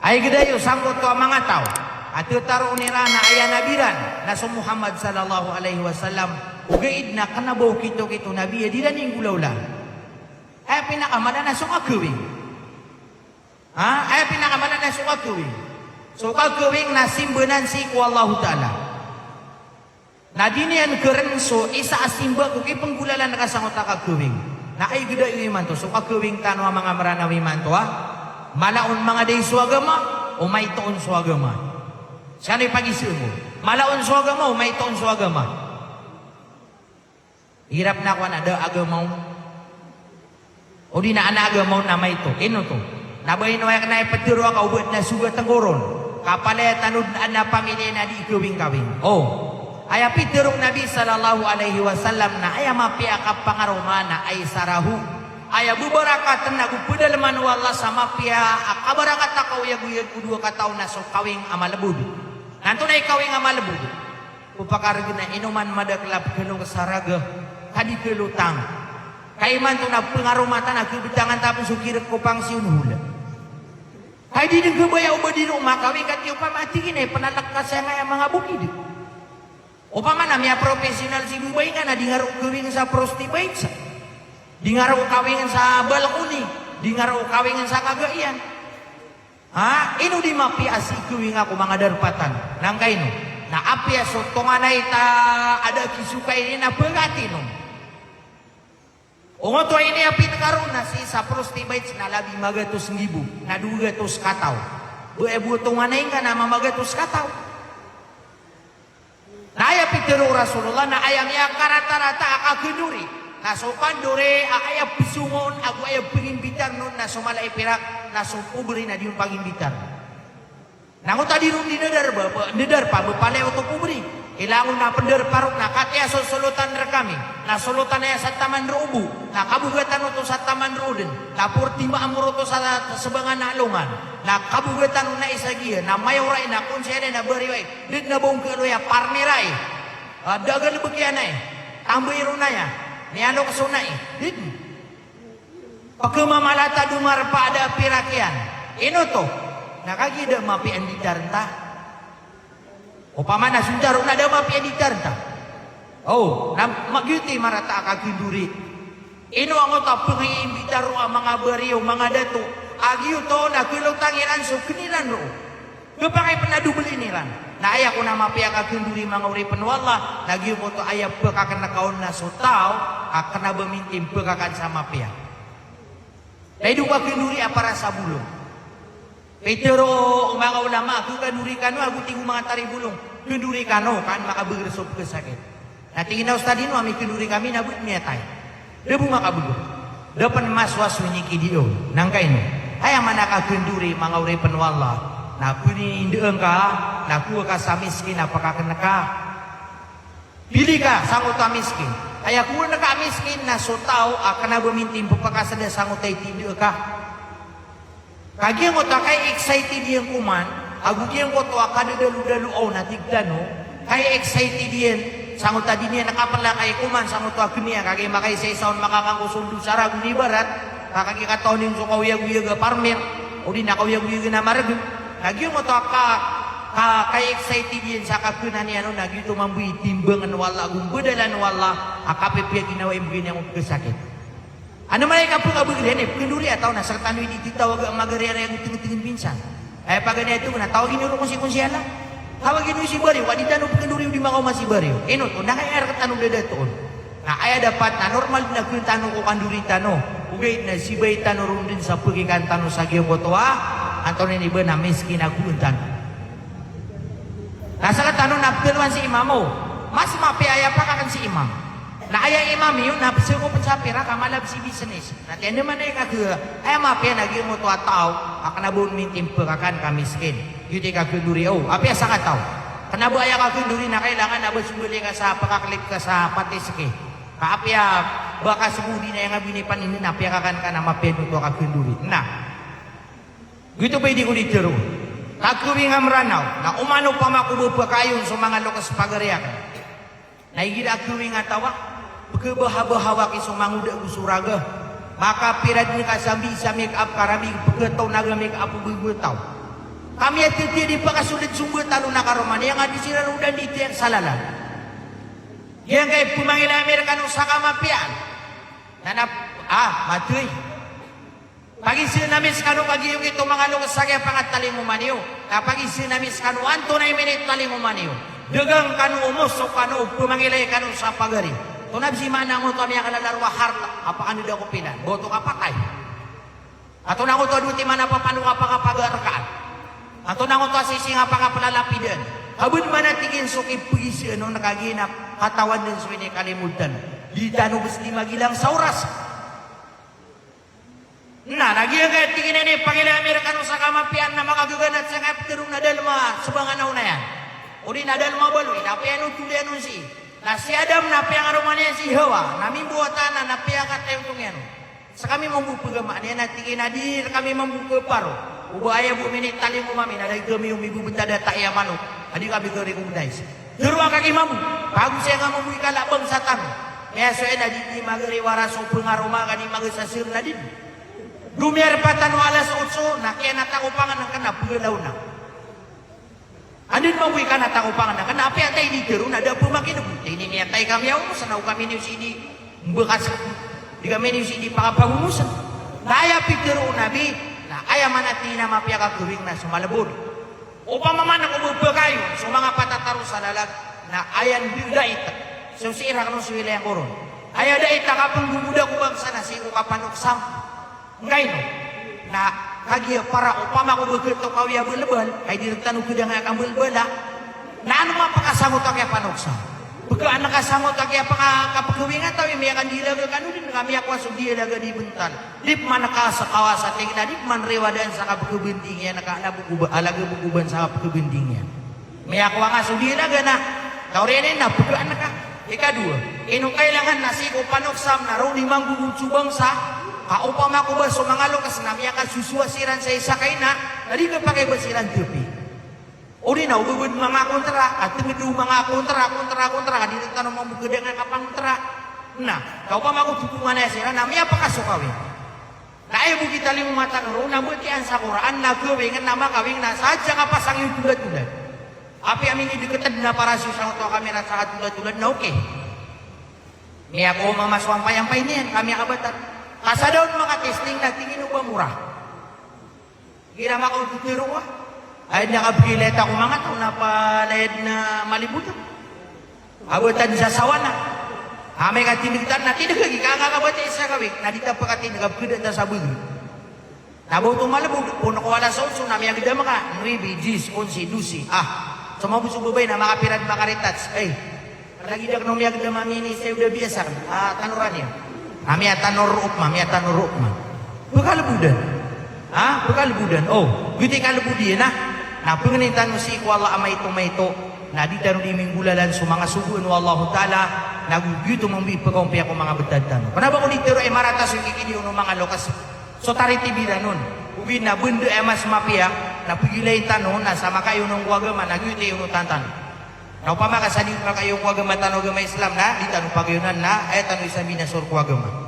Ay gedayo sangkot to mangatao. Atu taro nira na aya nabiran naso Muhammad sallallahu alaihi wasallam ugaid na kanabaw kito nabi di daning gulawla. Ay pinakamana na sukakawing. Ay pinakamana na sukakawing. Sukakawing na simbanan si ku Allah Ta'ala. Na dinian keren so isa asimba kuki penggulalan kasangot kakawing. Na ay gedayo iman to sukakawing tano mga maranawi man to malaon mga day suagama o may toon suagama. Siya pag-isip mo. Malaon suagama o may toon suagama. Hirap na ako na ada agamaw. O di na ana agamaw na may to. Ino to. Nabayin waya ka na ipatiro ka ubod na sugat ang goron. Kapalaya tanud na pamilya na di ikawing-kawing. Ay pitirong Nabi sallallahu alaihi wasallam na ay mapiakap pangarumana ay sarahu. Aya bubarakat na gupudalman wala sama pia akabarakat akaw yaguyag udua kataw na so kawing amalabud. Nanto na kawing amalabud. Upakarag na inuman madaklap kenong saraga kadi kelutang. Kaiman to na pengarumatan na kubitangan tapos sukirat ko pang siunhula. Kay di nang gabaya ubadi rumah kawing kati upamatigin ay panalak ka sa mga bukid. Upama na miya profesional si bubay nga na di nga kawing sa prostitute. Di nga raw kawingan sa balakuni, di nga raw kawingan sa kagaian. Ino di mapias ikuwing ako mga darpatan. Nang kaino, na apias o tunganay ta ada kisukay ni na pagati no. Ungo to ini apit karon na si sa prostitutes na labi magatos ngibu, na dugatos kataw. Buebu tunganay nga na mamagatos kataw. Na ay apitero Rasulullah na ayam ya karata-rata akakuduri. Nasopan dore aya pisungon aku aya pengimbitar nun naso malay pirak naso ubri na diun pangimbitar. Nango tadi rum di nedar pa bepale untuk ubri. Ilangon na pendar paruk na katya solutan rekami. Na solutan aya sa taman rubu. Na kabugatan uto sa taman ruden. Na purtima amur uto sa sebangan nalungan. Na kabugatan na isagiya. Na mayoray na konsere na bariway. Dit na bong keloya parneray. Dagal begianay. Tambay runaya. Ni ano kasunay? Pagkamamalata dumar pa ada pirakian. Ino to? Nakagida mapian di darta. Upama na sundaro na da mapian di darta. Na magyuti marata akaginduri. Ino ang ota pangimbitar ang mga bariyo, mga dato. Agyo to na kilotangiran so kiniran ro. Kapangay panadubli niran. Na aya ko na mapiak akinduri mga uri penwala. Nagyo ko to aya pagkakan na kaon na sutaw. Akan na bamintim pagkakan sa mapiak. Dahil doon akinduri para sa bulong. Pero mga ulama, ako kanuri kano, ako tingong mga taribulong. Kinduri kano, kan makabegersop ke sakit. Natingin na ustadin, kami kinduri kami, nabut niya tayo. Debu makabulong. Dapan maswas winyiki diyo. Nangkay no. Ay ang manakakinduri mga uri penwala. Na puniindoon ka, nakuha ka sa miskin, napakakan ka. Pili ka, sangot ka miskin. Ay kuha na ka miskin, na sutaw, akan na bumintim, pagkakasada sangot ay tindoon ka. Kagi mo ta kay excited yang kuman, agugyan ko to akadadalu-dalu na tigdano, kay excited yan, sangot ta din yan, nakapala kay kuman, sangot to akuniya, kagi makay sa isaon makakakusundo sa ragun ni barat, kakakikatonin so kawiyag-wiyag parmer, o di nakawiyag-wiyag na marag. Nagyo mo to kay excited yan sa kakunan niya no nagyo to mambuy timbangan wala gumbedalan wala akapipya ginawa yung begini ang kesakit. Ano man ay kapag abagyan penduri atau na sa tanoi di titawag ang magarera yang tingin-tingin minsan. Ay pag ganito na tawagin niyo kung si ala. Tawagin niyo si Baryo, wadi tanong penduri di makaw masih Baryo. Eno to nakayar ka tanong dadaton. Na aya dapat na normal na kun tanong ko kanduri tano. Ugay na si bay tanong din sa pagikan tanong sa giyo ko to Antonin iba na miskin aku untan. Nasa tanong napilwan si imamo. Mas mapiaya pa kakan si imam. Na aya imam yun napsil ko pensapira kamalab si business. Nanti anda mana ka ke? Aya mapia nagi mo to ataw akan abun mintim pekakan ka miskin. Yuti ka kenduri api asa ka taw. Kenapa aya ka kenduri na kailangan abot sumuli ka sa pakaklip ka sa patiske. Ka apia baka sumudi na yang abinipan ini napia kakan ka na mapia to ka kenduri. Nah. Gitu pwede ko dito ro. Kakuwing amranaw, na umano pa makubo pa kayon sa mga lokas pagariak. Naigid akuwing atawa, pagkabahabahawa kisong manguda usuraga. Maka pirad ni kasambi sa make up karaming pagkataw naga make up ubibutaw. Kami at di pagkasulit sumbat talo na karoman. Yang adi sila rudan dito yang salala. Yang kay pumangila Amerikano sa kamapian. Nanap, matuy. Pag-isi namin kanu pagi yung ito mga lukas sa kaya pangat talinguman niyo. Pag-isi namin kanu anto na minit talinguman niyo. Dagang kanu umusok kanu pumangilay kanu sa pagari. Tunab si mana mo to niya kalalarwa harta. Apa kanu daw ko pinan? Boto ka patay. Ato na ko to duti mana papano ka pagagarkaan. Ato na ko to sising pa ka palalapidan. Habun man natigin so kipugisi ano nakaginap katawan din so ini kalimutan. Di tanu besti magilang sa oras. Nah, nagiya kaya tingin na ni Panginoon Amerikano sa kamapian na makagaganat sa kapiterong na dalma subangan na yan. Uri na dalma baloy, napiyan o tulian nun si. Na si Adam napiyan aroman yan si Hawa, namin buwatan na napiyan ka tayong tungyan. Sa kami mambupugamaan yan, natingin na dir kami mambupaparo. Ubaya buminit taling umami, naday kami umibubunta data iya manok. Adi kami kari kumdais. Durwa kaki mamu, bago siya nga mamuhi kalabang sa tami. Kaya so'y na di magari waraso pengaroma ka di magasasir na din. Dumiar patan alas 8 na kaya natakupangan na kana pugalaw na. Andin mabuhi ka natakupangan na kana api atay di tiro na da pumakin. Ini ni atay kami ako sa naw kami ni sini bekas di kami ni sini pakapagumusan. Daya pitiro nabi na aya manati na mapya ka kuring na sumalabod. Upang mamana ko kayo so mga patataro sa lalag na ayan dait. So sira kanu sa wilayang koron. Aya dait ka pangguguda ko bang sana si ko kapanuksam. Ngayon, na kagya para upama ko begitu kau ya belebal, ay dinagtanong ko nga kang belebala, na ano mapakasamot ang kaya panuksa? Pagka nakasamot ang kaya kapagkawingan tayo, may akan dilaga kanu din, kami ako asong dilaga di bental. Dip man nakasa kawasan tingin dip man rewadan sa kapagkabinding yan, alaga bukuban sa kapagkabinding yan. May ako ang asong dilaga na, tao rin na, pagkaan na ka. Ikadua, inong kailangan nasiko panuksam na ro limang gugutsubang sa kaupama ko ba so mga lukas na miya ka susuwasiran sa isa kay na nari ka pa kay basiran tupi o rin na ububud mga kontra at tumidu mga kontra dito tanong mga bugada nga kapangontra na kaupama ko tupungan na sila na miya pa kasukawin na ay bukit taling mata naro na butian sa Quran na gawin na makawin na sadya ka pasang yung tulad-tulad api amin idikatad na para susang ito kami na sa tulad-tulad na okay miya ko mamaswang payampay niyan kami akabatat kasa daun mga testing na tingin ba murah? Ginama ko tutiro ko. Ay nakabilet ako mga tao na palayad na malibutan. Abutan sa sawana. Amay ka tinigtan na tinagagi kakakabati sa kawik. Nadita pa ka tinagabkudan na sa bugi. Nabutong malabog. Puno ko wala sa unso. Nami agad mga 9, 10, 11, 12. Sumabusong babay na makapirat makaritats. Ay, lagi dak nung agad na mamini sa udah biasa. Tanuran niya. Kami atanuruk mah. Bekalabudan. Bekalabudan. Oh, gitu kalabudian nah. Nah, pengenintan si kuala ama itu maito. Nah, di tanu di minggulalan sumanga subuhan wallahu taala nagugyuto mambi pagkompi ako mga betatan. Kenapa ko ditiro emarata so kikini uno mga lokas. So tariti bidanon. Ubi na bende emas mapia na pigilay tanon na sama kayo nung wagama nagyuti uno tantan. Na upama kasadi pa kayo wagama tanong agama Islam na di tanong pagayunan na ay tanong isang binasor ko agama.